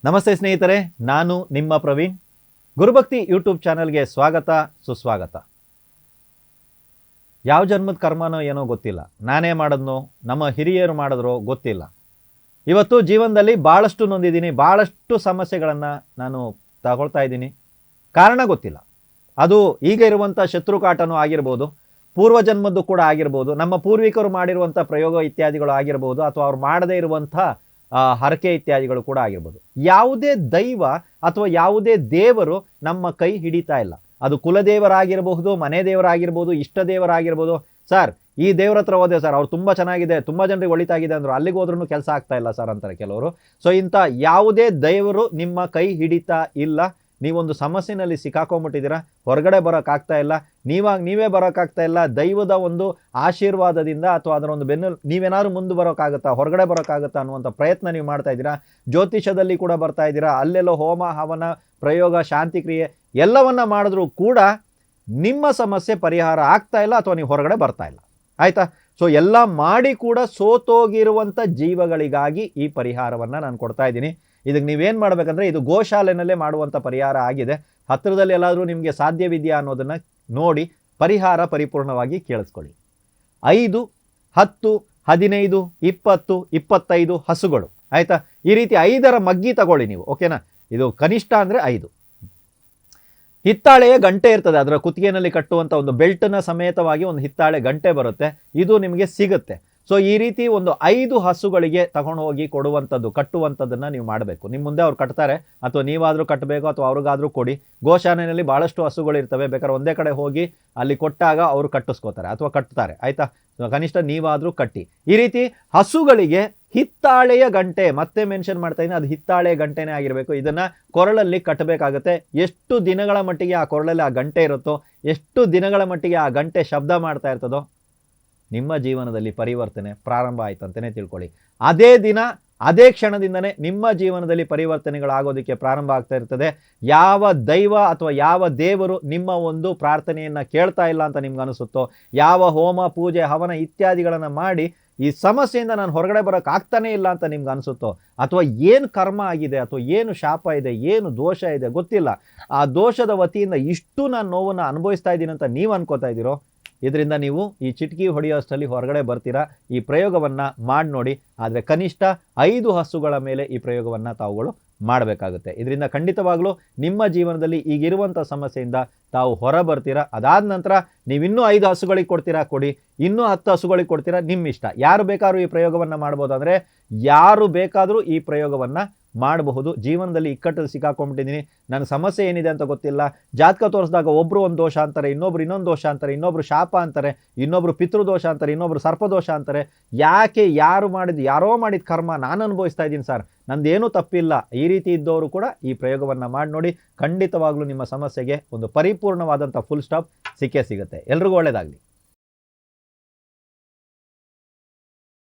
ನಮಸ್ತೆ ಸ್ನೇಹಿತರೆ, ನಾನು ನಿಮ್ಮ ಪ್ರವೀಣ್. ಗುರುಭಕ್ತಿ ಯೂಟ್ಯೂಬ್ ಚಾನಲ್ಗೆ ಸ್ವಾಗತ, ಸುಸ್ವಾಗತ. ಯಾವ ಜನ್ಮದ ಕರ್ಮನೋ ಏನೋ ಗೊತ್ತಿಲ್ಲ, ನಾನೇ ಮಾಡಿದ್ನೋ ನಮ್ಮ ಹಿರಿಯರು ಮಾಡಿದ್ರೋ ಗೊತ್ತಿಲ್ಲ. ಇವತ್ತು ಜೀವನದಲ್ಲಿ ಭಾಳಷ್ಟು ನೊಂದಿದ್ದೀನಿ, ಭಾಳಷ್ಟು ಸಮಸ್ಯೆಗಳನ್ನು ನಾನು ತಗೊಳ್ತಾ ಇದ್ದೀನಿ. ಕಾರಣ ಗೊತ್ತಿಲ್ಲ. ಅದು ಈಗ ಇರುವಂಥ ಶತ್ರುಕಾಟನೂ ಆಗಿರ್ಬೋದು, ಪೂರ್ವಜನ್ಮದ್ದು ಕೂಡ ಆಗಿರ್ಬೋದು, ನಮ್ಮ ಪೂರ್ವಿಕರು ಮಾಡಿರುವಂಥ ಪ್ರಯೋಗ ಇತ್ಯಾದಿಗಳು ಆಗಿರ್ಬೋದು, ಅಥವಾ ಅವ್ರು ಮಾಡದೇ ಇರುವಂಥ ಹರಕೆ ಇತ್ಯಾದಿಗಳು ಕೂಡ ಆಗಿರ್ಬೋದು. ಯಾವುದೇ ದೈವ ಅಥವಾ ಯಾವುದೇ ದೇವರು ನಮ್ಮ ಕೈ ಹಿಡಿತಾ ಇಲ್ಲ. ಅದು ಕುಲದೇವರಾಗಿರಬಹುದು, ಮನೆ ದೇವರಾಗಿರ್ಬೋದು, ಇಷ್ಟ ದೇವರಾಗಿರ್ಬೋದು. ಸರ್, ಈ ದೇವ್ರ ಹತ್ರ ಹೋದೆ ಸರ್, ಅವ್ರು ತುಂಬ ಚೆನ್ನಾಗಿದೆ, ತುಂಬ ಜನರಿಗೆ ಒಳಿತಾಗಿದೆ ಅಂದರು, ಅಲ್ಲಿಗೆ ಹೋದ್ರೂ ಕೆಲಸ ಆಗ್ತಾ ಇಲ್ಲ ಸರ್ ಅಂತಾರೆ ಕೆಲವರು. ಸೊ ಇಂಥ ಯಾವುದೇ ದೇವರು ನಿಮ್ಮ ಕೈ ಹಿಡಿತಾ ಇಲ್ಲ. ನೀವೊಂದು ಸಮಸ್ಯೆನಲ್ಲಿ ಸಿಕ್ಕಾಕೊಂಡ್ಬಿಟ್ಟಿದ್ದೀರಾ, ಹೊರಗಡೆ ಬರೋಕ್ಕಾಗ್ತಾ ಇಲ್ಲ, ನೀವೇ ಬರೋಕ್ಕಾಗ್ತಾ ಇಲ್ಲ. ದೈವದ ಒಂದು ಆಶೀರ್ವಾದದಿಂದ ಅಥವಾ ಅದರ ಒಂದು ಬೆನ್ನು ನೀವೇನಾದ್ರು ಮುಂದೆ ಬರೋಕ್ಕಾಗುತ್ತಾ, ಹೊರಗಡೆ ಬರೋಕ್ಕಾಗುತ್ತಾ ಅನ್ನುವಂಥ ಪ್ರಯತ್ನ ನೀವು ಮಾಡ್ತಾ ಇದ್ದೀರಾ. ಜ್ಯೋತಿಷದಲ್ಲಿ ಕೂಡ ಬರ್ತಾ ಇದ್ದೀರಾ, ಅಲ್ಲೆಲ್ಲೋ ಹೋಮ ಹವನ ಪ್ರಯೋಗ ಶಾಂತಿ ಕ್ರಿಯೆ ಎಲ್ಲವನ್ನ ಮಾಡಿದ್ರೂ ಕೂಡ ನಿಮ್ಮ ಸಮಸ್ಯೆ ಪರಿಹಾರ ಆಗ್ತಾ ಇಲ್ಲ, ಅಥವಾ ನೀವು ಹೊರಗಡೆ ಬರ್ತಾ ಇಲ್ಲ. ಆಯಿತಾ? ಸೊ ಎಲ್ಲ ಮಾಡಿ ಕೂಡ ಸೋತೋಗಿರುವಂಥ ಜೀವಗಳಿಗಾಗಿ ಈ ಪರಿಹಾರವನ್ನು ನಾನು ಕೊಡ್ತಾ ಇದ್ದೀನಿ. ಇದಕ್ಕೆ ನೀವೇನು ಮಾಡಬೇಕಂದ್ರೆ, ಇದು ಗೋಶಾಲೆನಲ್ಲೇ ಮಾಡುವಂಥ ಪರಿಹಾರ ಆಗಿದೆ. ಹತ್ತಿರದಲ್ಲಿ ಎಲ್ಲಾದರೂ ನಿಮಗೆ ಸಾಧ್ಯವಿದೆಯಾ ಅನ್ನೋದನ್ನು ನೋಡಿ ಪರಿಹಾರ ಪರಿಪೂರ್ಣವಾಗಿ ಕೇಳಿಸ್ಕೊಳ್ಳಿ. 5, 10, 15, 20, 25 ಹಸುಗಳು. ಆಯಿತಾ? ಈ ರೀತಿ 5ರ ಮಗ್ಗಿ ತಗೊಳ್ಳಿ ನೀವು. ಓಕೆನಾ? ಇದು ಕನಿಷ್ಠ ಅಂದರೆ 5. ಹಿತ್ತಾಳೆಯ ಗಂಟೆ ಇರ್ತದೆ, ಅದರ ಕುತ್ತಿಗೆನಲ್ಲಿ ಕಟ್ಟುವಂಥ ಒಂದು ಬೆಲ್ಟ್ನ ಸಮೇತವಾಗಿ ಒಂದು ಹಿತ್ತಾಳೆ ಗಂಟೆ ಬರುತ್ತೆ, ಇದು ನಿಮಗೆ ಸಿಗುತ್ತೆ. ಸೊ ಈ ರೀತಿ ಒಂದು 5 ಹಸುಗಳಿಗೆ ತಗೊಂಡು ಹೋಗಿ ಕೊಡುವಂಥದ್ದು, ಕಟ್ಟುವಂಥದ್ದನ್ನು ನೀವು ಮಾಡಬೇಕು. ನಿಮ್ಮ ಮುಂದೆ ಅವ್ರು ಕಟ್ತಾರೆ, ಅಥವಾ ನೀವಾದರೂ ಕಟ್ಟಬೇಕು, ಅಥವಾ ಅವ್ರಿಗಾದರೂ ಕೊಡಿ. ಗೋಶಾಲೆಯಲ್ಲಿ ಭಾಳಷ್ಟು ಹಸುಗಳು ಇರ್ತವೆ, ಬೇಕಾದ್ರೆ ಒಂದೇ ಕಡೆ ಹೋಗಿ ಅಲ್ಲಿ ಕೊಟ್ಟಾಗ ಅವರು ಕಟ್ಟಿಸ್ಕೋತಾರೆ ಅಥವಾ ಕಟ್ತಾರೆ. ಆಯಿತಾ? ಕನಿಷ್ಠ ನೀವಾದರೂ ಕಟ್ಟಿ. ಈ ರೀತಿ ಹಸುಗಳಿಗೆ ಹಿತ್ತಾಳೆಯ ಗಂಟೆ, ಮತ್ತೆ ಮೆನ್ಷನ್ ಮಾಡ್ತಾ ಇದ್ದೀನಿ, ಅದು ಹಿತ್ತಾಳೆಯ ಗಂಟೆನೇ ಆಗಿರಬೇಕು. ಇದನ್ನು ಕೊರಳಲ್ಲಿ ಕಟ್ಟಬೇಕಾಗತ್ತೆ. ಎಷ್ಟು ದಿನಗಳ ಮಟ್ಟಿಗೆ ಆ ಕೊರಳಲ್ಲಿ ಆ ಗಂಟೆ ಇರುತ್ತೋ, ಎಷ್ಟು ದಿನಗಳ ಮಟ್ಟಿಗೆ ಆ ಗಂಟೆ ಶಬ್ದ ಮಾಡ್ತಾ ಇರ್ತದೋ, ನಿಮ್ಮ ಜೀವನದಲ್ಲಿ ಪರಿವರ್ತನೆ ಪ್ರಾರಂಭ ಆಯ್ತಂತಲೇ ತಿಳ್ಕೊಳ್ಳಿ. ಅದೇ ದಿನ ಅದೇ ಕ್ಷಣದಿಂದನೇ ನಿಮ್ಮ ಜೀವನದಲ್ಲಿ ಪರಿವರ್ತನೆಗಳಾಗೋದಕ್ಕೆ ಪ್ರಾರಂಭ ಆಗ್ತಾ ಇರ್ತದೆ. ಯಾವ ದೈವ ಅಥವಾ ಯಾವ ದೇವರು ನಿಮ್ಮ ಒಂದು ಪ್ರಾರ್ಥನೆಯನ್ನು ಕೇಳ್ತಾ ಇಲ್ಲ ಅಂತ ನಿಮ್ಗೆ ಅನಿಸುತ್ತೋ, ಯಾವ ಹೋಮ ಪೂಜೆ ಹವನ ಇತ್ಯಾದಿಗಳನ್ನು ಮಾಡಿ ಈ ಸಮಸ್ಯೆಯಿಂದ ನಾನು ಹೊರಗಡೆ ಬರೋಕ್ಕೆ ಆಗ್ತಾನೇ ಇಲ್ಲ ಅಂತ ನಿಮ್ಗೆ ಅನಿಸುತ್ತೋ, ಅಥವಾ ಏನು ಕರ್ಮ ಆಗಿದೆ, ಅಥವಾ ಏನು ಶಾಪ ಇದೆ, ಏನು ದೋಷ ಇದೆ ಗೊತ್ತಿಲ್ಲ, ಆ ದೋಷದ ವತಿಯಿಂದ ಇಷ್ಟು ನಾನು ನೋವನ್ನು ಅನುಭವಿಸ್ತಾ ಇದ್ದೀನಿ ಅಂತ ನೀವು ಅನ್ಕೋತಾ ಇದ್ದೀರೋ, ಇದರಿಂದ ನೀವು ಈ ಚಿಟಕಿ ಹೊಡೆಯೋಷ್ಟರಲ್ಲಿ ಹೊರಗಡೆ ಬರ್ತೀರಾ. ಈ ಪ್ರಯೋಗವನ್ನು ಮಾಡಿ ನೋಡಿ. ಆದರೆ ಕನಿಷ್ಠ 5 ಹಸುಗಳ ಮೇಲೆ ಈ ಪ್ರಯೋಗವನ್ನು ತಾವುಗಳು ಮಾಡಬೇಕಾಗುತ್ತೆ. ಇದರಿಂದ ಖಂಡಿತವಾಗಲೂ ನಿಮ್ಮ ಜೀವನದಲ್ಲಿ ಈಗಿರುವಂಥ ಸಮಸ್ಯೆಯಿಂದ ತಾವು ಹೊರ ಬರ್ತೀರಾ. ಅದಾದ ನಂತರ ನೀವು ಇನ್ನೂ 5 ಹಸುಗಳಿಗೆ ಕೊಡ್ತೀರಾ, ಕೊಡಿ. ಇನ್ನೂ 10 ಹಸುಗಳಿಗೆ ಕೊಡ್ತೀರಾ, ನಿಮ್ಮ ಇಷ್ಟ. ಯಾರು ಬೇಕಾದ್ರೂ ಈ ಪ್ರಯೋಗವನ್ನು ಮಾಡ್ಬೋದು, ಅಂದರೆ ಯಾರು ಬೇಕಾದರೂ ಈ ಪ್ರಯೋಗವನ್ನು ಮಾಡಬಹುದು. ಜೀವನದಲ್ಲಿ ಇಕ್ಕಟ್ಟಲ್ಲಿ ಸಿಕ್ಕಾಕೊಂಡ್ಬಿಟ್ಟಿದ್ದೀನಿ, ನನ್ನ ಸಮಸ್ಯೆ ಏನಿದೆ ಅಂತ ಗೊತ್ತಿಲ್ಲ, ಜಾತಕ ತೋರಿಸಿದಾಗ ಒಬ್ಬರು ಒಂದು ದೋಷ ಅಂತಾರೆ, ಇನ್ನೊಬ್ರು ಇನ್ನೊಂದು ದೋಷ ಅಂತಾರೆ, ಇನ್ನೊಬ್ರು ಶಾಪ ಅಂತಾರೆ, ಇನ್ನೊಬ್ರು ಪಿತೃದೋಷ ಅಂತಾರೆ, ಇನ್ನೊಬ್ರು ಸರ್ಪದೋಷ ಅಂತಾರೆ. ಯಾಕೆ? ಯಾರೋ ಮಾಡಿದ ಕರ್ಮ ನಾನು ಅನುಭವಿಸ್ತಾ ಇದ್ದೀನಿ ಸರ್, ನಂದೇನೂ ತಪ್ಪಿಲ್ಲ. ಈ ರೀತಿ ಇದ್ದವರು ಕೂಡ ಈ ಪ್ರಯೋಗವನ್ನು ಮಾಡಿ ನೋಡಿ. ಖಂಡಿತವಾಗ್ಲೂ ನಿಮ್ಮ ಸಮಸ್ಯೆಗೆ ಒಂದು ಪರಿಪೂರ್ಣವಾದಂಥ ಫುಲ್ ಸ್ಟಾಪ್ ಸಿಕ್ಕೇ ಸಿಗುತ್ತೆ. ಎಲ್ರಿಗೂ ಒಳ್ಳೆಯದಾಗಲಿ.